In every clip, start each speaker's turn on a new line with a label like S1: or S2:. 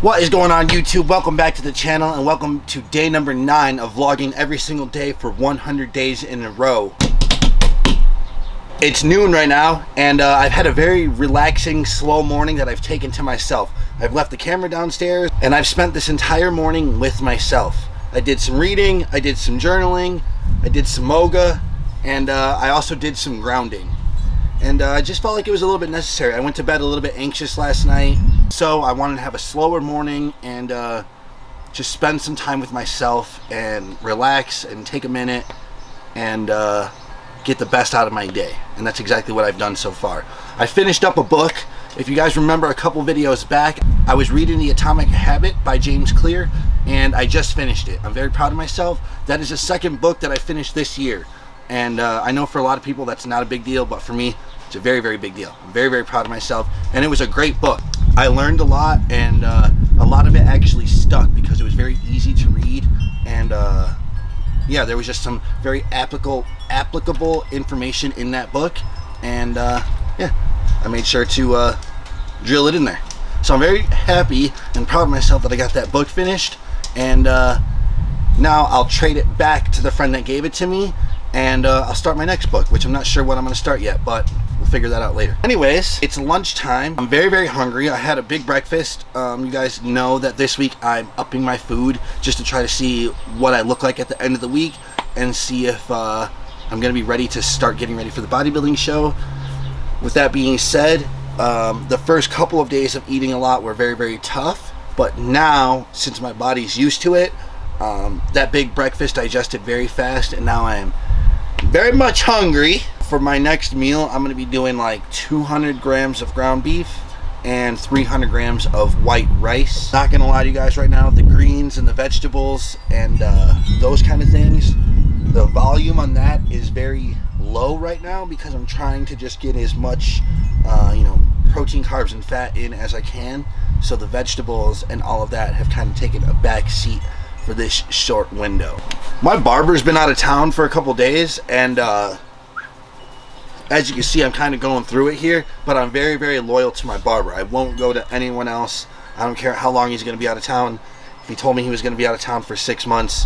S1: What is going on, YouTube? Welcome back to the channel and welcome to day number 9 of vlogging every single day for 100 days in a row. It's noon right now and I've had a very relaxing, slow morning that I've taken to myself. I've left the camera downstairs and I've spent this entire morning with myself. I did some reading, I did some journaling, I did some yoga, and I also did some grounding. And I just felt like it was a little bit necessary. I went to bed a little bit anxious last night, so I wanted to have a slower morning and just spend some time with myself and relax and take a minute and get the best out of my day. And that's exactly what I've done so far. I finished up a book. If you guys remember a couple videos back, I was reading The Atomic Habit by James Clear, and I just finished it. I'm very proud of myself. That is the second book that I finished this year. And I know for a lot of people that's not a big deal, but for me, it's a very, very big deal. I'm very, very proud of myself, and it was a great book. I learned a lot, and a lot of it actually stuck because it was very easy to read, and yeah, there was just some very applicable information in that book, and yeah, I made sure to drill it in there. So I'm very happy and proud of myself that I got that book finished, and now I'll trade it back to the friend that gave it to me, and I'll start my next book, which I'm not sure what I'm going to start yet, but we'll figure that out later. Anyways, it's lunchtime. I'm very, very hungry. I had a big breakfast. You guys know that this week I'm upping my food just to try to see what I look like at the end of the week and see if I'm going to be ready to start getting ready for the bodybuilding show. With that being said, the first couple of days of eating a lot were very, very tough, but now, since my body's used to it, that big breakfast digested very fast, and now I am very much hungry. For my next meal, I'm going to be doing like 200 grams of ground beef and 300 grams of white rice. Not going to lie to you guys right now, the greens and the vegetables and those kind of things, the volume on that is very low right now because I'm trying to just get as much protein, carbs, and fat in as I can. So the vegetables and all of that have kind of taken a back seat for this short window. My barber's been out of town for a couple days, and as you can see, I'm kind of going through it here, but I'm very, very loyal to my barber. I won't go to anyone else. I don't care how long he's going to be out of town. If he told me he was going to be out of town for 6 months,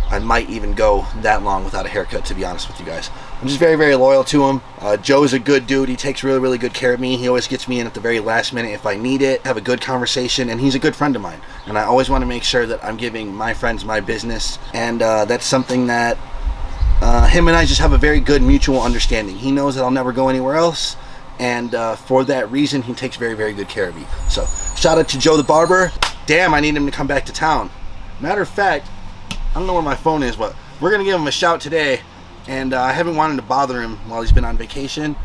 S1: I might even go that long without a haircut, to be honest with you guys. I'm just very, very loyal to him. Joe's a good dude. He takes really, really good care of me. He always gets me in at the very last minute if I need it. Have a good conversation, and he's a good friend of mine. And I always want to make sure that I'm giving my friends my business, and that's something that him and I just have a very good mutual understanding. He knows that I'll never go anywhere else, and for that reason, he takes very, very good care of me. So, shout out to Joe the barber. Damn, I need him to come back to town. Matter of fact, I don't know where my phone is, but we're going to give him a shout today, and I haven't wanted to bother him while he's been on vacation,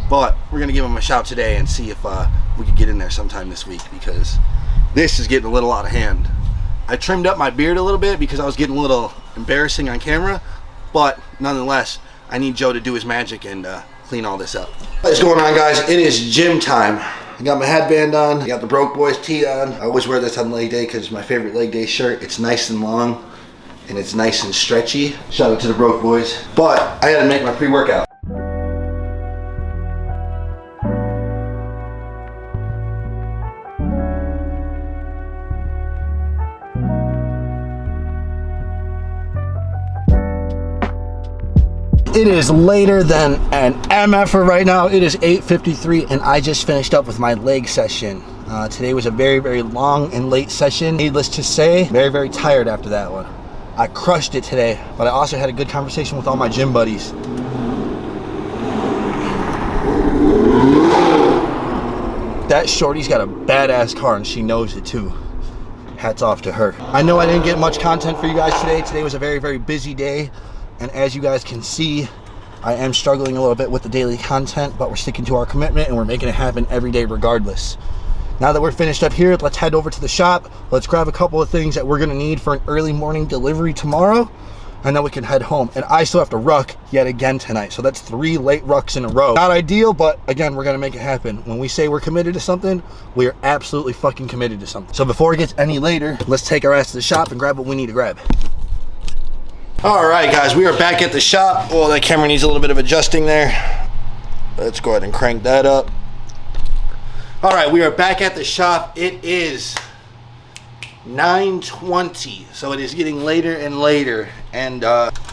S1: but we're going to give him a shout today and see if we could get in there sometime this week, because this is getting a little out of hand. I trimmed up my beard a little bit because I was getting a little embarrassing on camera, but nonetheless, I need Joe to do his magic and clean all this up. What's going on, guys? It is gym time. I got my headband on. I got the Broke Boys tee on. I always wear this on leg day because it's my favorite leg day shirt. It's nice and long, and it's nice and stretchy. Shout out to the Broke Boys. But I had to make my pre-workout. It is later than an MFer right now. It is 8:53 and I just finished up with my leg session. Today was a very, very long and late session. Needless to say, very, very tired after that one. I crushed it today, but I also had a good conversation with all my gym buddies. That shorty's got a badass car and she knows it too. Hats off to her. I know I didn't get much content for you guys today. Today was a very, very busy day. And as you guys can see, I am struggling a little bit with the daily content, but we're sticking to our commitment and we're making it happen every day regardless. Now that we're finished up here, let's head over to the shop. Let's grab a couple of things that we're gonna need for an early morning delivery tomorrow, and then we can head home. And I still have to ruck yet again tonight, so that's 3 late rucks in a row. Not ideal, but again, we're gonna make it happen. When we say we're committed to something, we are absolutely fucking committed to something. So before it gets any later, let's take our ass to the shop and grab what we need to grab. Alright guys, we are back at the shop. Well, that camera needs a little bit of adjusting there. Let's go ahead and crank that up. Alright, we are back at the shop. It is 9:20, so it is getting later and later, and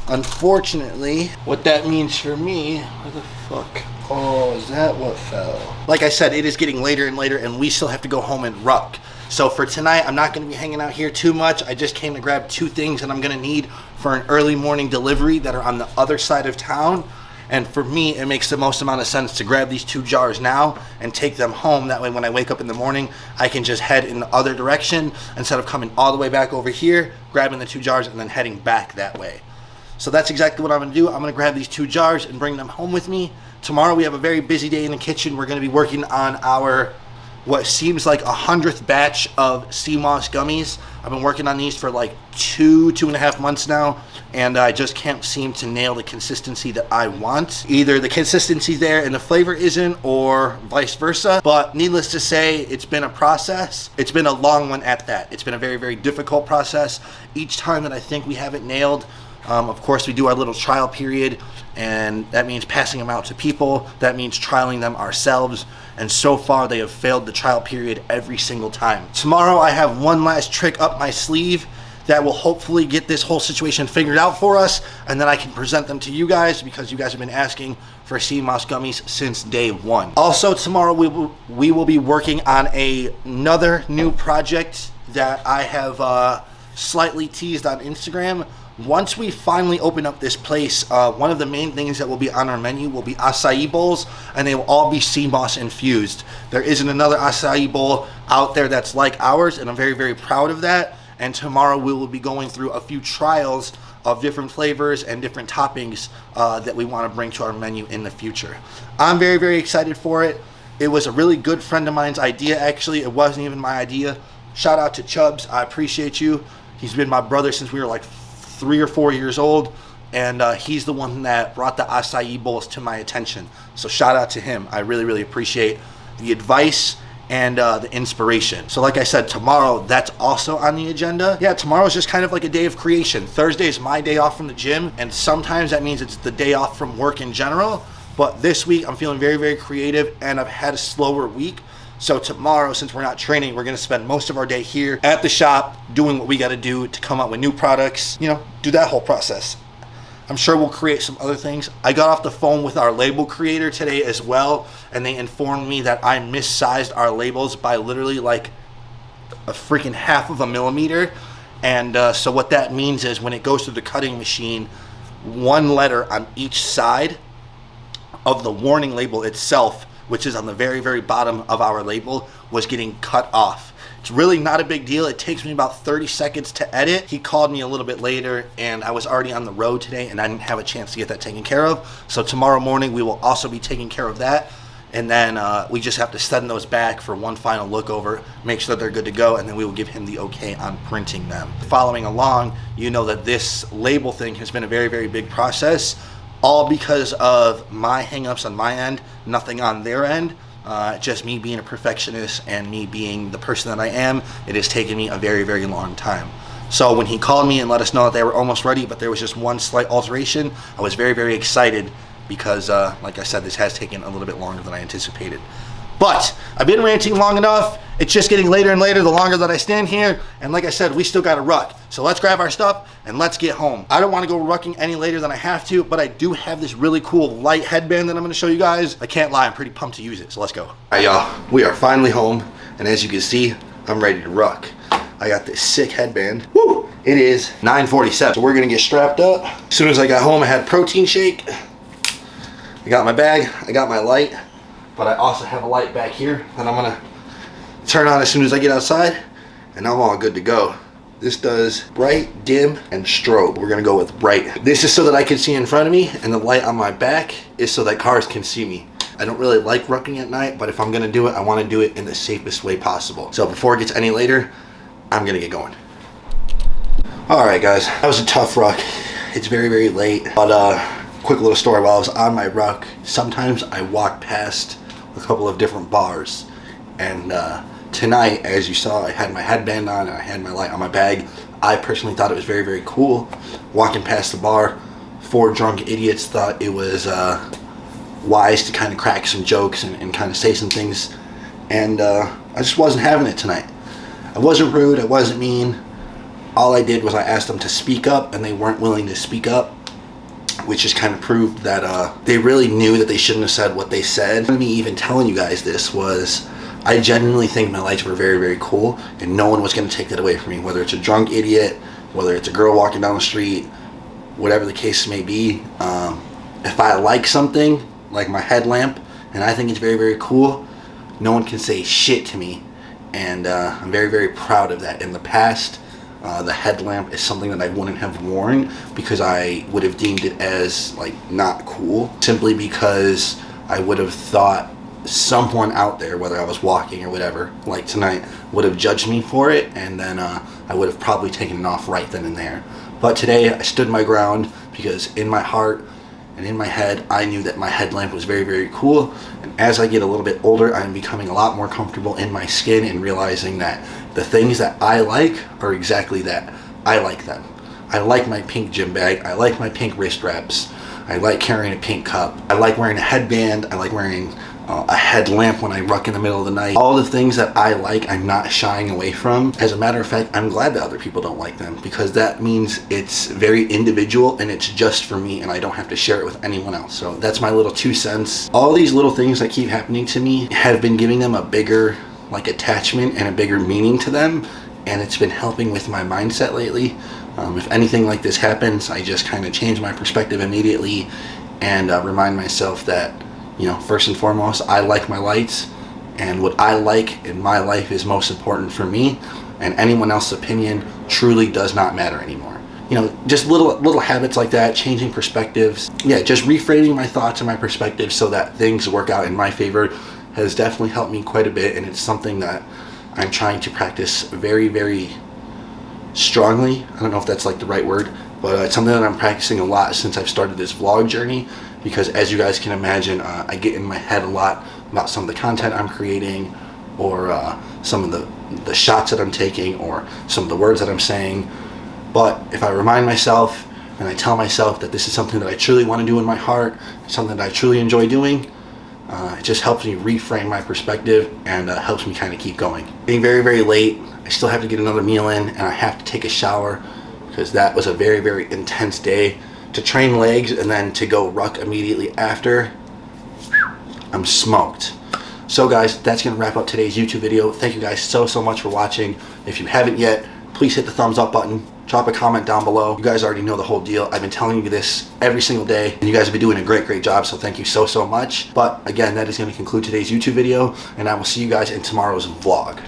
S1: unfortunately, what that means for me, what the fuck? Oh, is that what fell? Like I said, it is getting later and later, and we still have to go home and ruck. So for tonight, I'm not going to be hanging out here too much. I just came to grab 2 things that I'm going to need for an early morning delivery that are on the other side of town. And for me, it makes the most amount of sense to grab these 2 jars now and take them home. That way, when I wake up in the morning, I can just head in the other direction instead of coming all the way back over here, grabbing the 2 jars, and then heading back that way. So that's exactly what I'm going to do. I'm going to grab these 2 jars and bring them home with me. Tomorrow, we have a very busy day in the kitchen. We're going to be working on our, what seems like 100th batch of sea moss gummies. I've been working on these for like 2.5 months now, and I just can't seem to nail the consistency that I want. Either the consistency's there and the flavor isn't, or vice versa. But needless to say, it's been a process. It's been a long one at that. It's been a very, very difficult process. Each time that I think we have it nailed, of course, we do our little trial period, and that means passing them out to people. That means trialing them ourselves. And so far, they have failed the trial period every single time. Tomorrow, I have one last trick up my sleeve that will hopefully get this whole situation figured out for us, and then I can present them to you guys, because you guys have been asking for sea moss gummies since day one. Also, tomorrow we will be working on another new project that I have slightly teased on Instagram. Once we finally open up this place, one of the main things that will be on our menu will be acai bowls, and they will all be sea moss infused. There isn't another acai bowl out there that's like ours, and I'm very, very proud of that. And tomorrow we will be going through a few trials of different flavors and different toppings that we want to bring to our menu in the future. I'm very, very excited for it. It was a really good friend of mine's idea, actually. It wasn't even my idea. Shout out to Chubbs. I appreciate you. He's been my brother since we were like 3 or 4 years old, and he's the one that brought the acai bowls to my attention. So shout out to him. I really, really appreciate the advice and the inspiration. So like I said, tomorrow, that's also on the agenda. Yeah, tomorrow is just kind of like a day of creation. Thursday is my day off from the gym, and sometimes that means it's the day off from work in general. But this week, I'm feeling very, very creative, and I've had a slower week. So tomorrow, since we're not training, we're going to spend most of our day here at the shop doing what we got to do to come up with new products, you know, do that whole process. I'm sure we'll create some other things. I got off the phone with our label creator today as well, and they informed me that I missized our labels by literally like a freaking 1/2 millimeter. And so what that means is when it goes through the cutting machine, one letter on each side of the warning label itself, which is on the very, very bottom of our label, was getting cut off. It's really not a big deal. It takes me about 30 seconds to edit. He called me a little bit later, and I was already on the road today, and I didn't have a chance to get that taken care of. So tomorrow morning, we will also be taking care of that. And then we just have to send those back for one final look over, make sure that they're good to go, and then we will give him the okay on printing them. Following along, you know that this label thing has been a very, very big process, all because of my hangups on my end, nothing on their end. Just me being a perfectionist and me being the person that I am, it has taken me a very, very long time. So when he called me and let us know that they were almost ready, but there was just one slight alteration, I was very, very excited because, like I said, this has taken a little bit longer than I anticipated. But I've been ranting long enough. It's just getting later and later the longer that I stand here. And like I said, we still got to ruck. So let's grab our stuff and let's get home. I don't want to go rucking any later than I have to, but I do have this really cool light headband that I'm going to show you guys. I can't lie, I'm pretty pumped to use it. So let's go. All right, y'all, we are finally home. And as you can see, I'm ready to ruck. I got this sick headband. Woo! It is 9:47. So we're going to get strapped up. As soon as I got home, I had protein shake. I got my bag. I got my light. But I also have a light back here that I'm gonna turn on as soon as I get outside, and I'm all good to go. This does bright, dim, and strobe. We're gonna go with bright. This is so that I can see in front of me, and the light on my back is so that cars can see me. I don't really like rucking at night, but if I'm gonna do it, I wanna do it in the safest way possible. So before it gets any later, I'm gonna get going. All right, guys, that was a tough ruck. It's very, very late, but quick little story. While I was on my ruck, sometimes I walk past a couple of different bars, and tonight, as you saw, I had my headband on and I had my light on my bag. I personally thought it was very, very cool walking past the bar. 4 drunk idiots thought it was wise to kind of crack some jokes and kind of say some things, and I just wasn't having it tonight. I wasn't rude, I wasn't mean. All I did was I asked them to speak up, and they weren't willing to speak up, which just kind of proved that they really knew that they shouldn't have said what they said. Me even telling you guys this was, I genuinely think my lights were very, very cool, and no one was going to take that away from me, whether it's a drunk idiot, whether it's a girl walking down the street, whatever the case may be. If I like something, like my headlamp, and I think it's very, very cool, no one can say shit to me, and I'm very, very proud of that. In the past, the headlamp is something that I wouldn't have worn because I would have deemed it as like not cool, simply because I would have thought someone out there, whether I was walking or whatever, like tonight, would have judged me for it, and then I would have probably taken it off right then and there. But today I stood my ground, because in my heart and in my head I knew that my headlamp was very, very cool. And as I get a little bit older, I'm becoming a lot more comfortable in my skin and realizing that the things that I like are exactly that. I like them. I like my pink gym bag, I like my pink wrist wraps, I like carrying a pink cup, I like wearing a headband, I like wearing a headlamp when I ruck in the middle of the night. All the things that I like, I'm not shying away from. As a matter of fact, I'm glad that other people don't like them, because that means it's very individual and it's just for me, and I don't have to share it with anyone else. So that's my little 2 cents. All these little things that keep happening to me have been giving them a bigger like attachment and a bigger meaning to them, and it's been helping with my mindset lately. If anything like this happens, I just kind of change my perspective immediately and remind myself that, you know, first and foremost, I like my lights, and what I like in my life is most important for me, and anyone else's opinion truly does not matter anymore. You know, just little habits like that, changing perspectives. Yeah, just reframing my thoughts and my perspectives so that things work out in my favor has definitely helped me quite a bit, and it's something that I'm trying to practice very, very strongly. I don't know if that's like the right word, but it's something that I'm practicing a lot since I've started this vlog journey, because as you guys can imagine, I get in my head a lot about some of the content I'm creating, or some of the shots that I'm taking, or some of the words that I'm saying. But if I remind myself and I tell myself that this is something that I truly want to do in my heart, something that I truly enjoy doing, it just helps me reframe my perspective, and helps me kind of keep going. Being very, very late, I still have to get another meal in, and I have to take a shower, because that was a very, very intense day. To train legs and then to go ruck immediately after, I'm smoked. So guys, that's gonna wrap up today's YouTube video. Thank you guys so much for watching. If you haven't yet, please hit the thumbs up button, drop a comment down below. You guys already know the whole deal. I've been telling you this every single day, and you guys have been doing a great job, so thank you so much. But again, that is going to conclude today's YouTube video, and I will see you guys in tomorrow's vlog.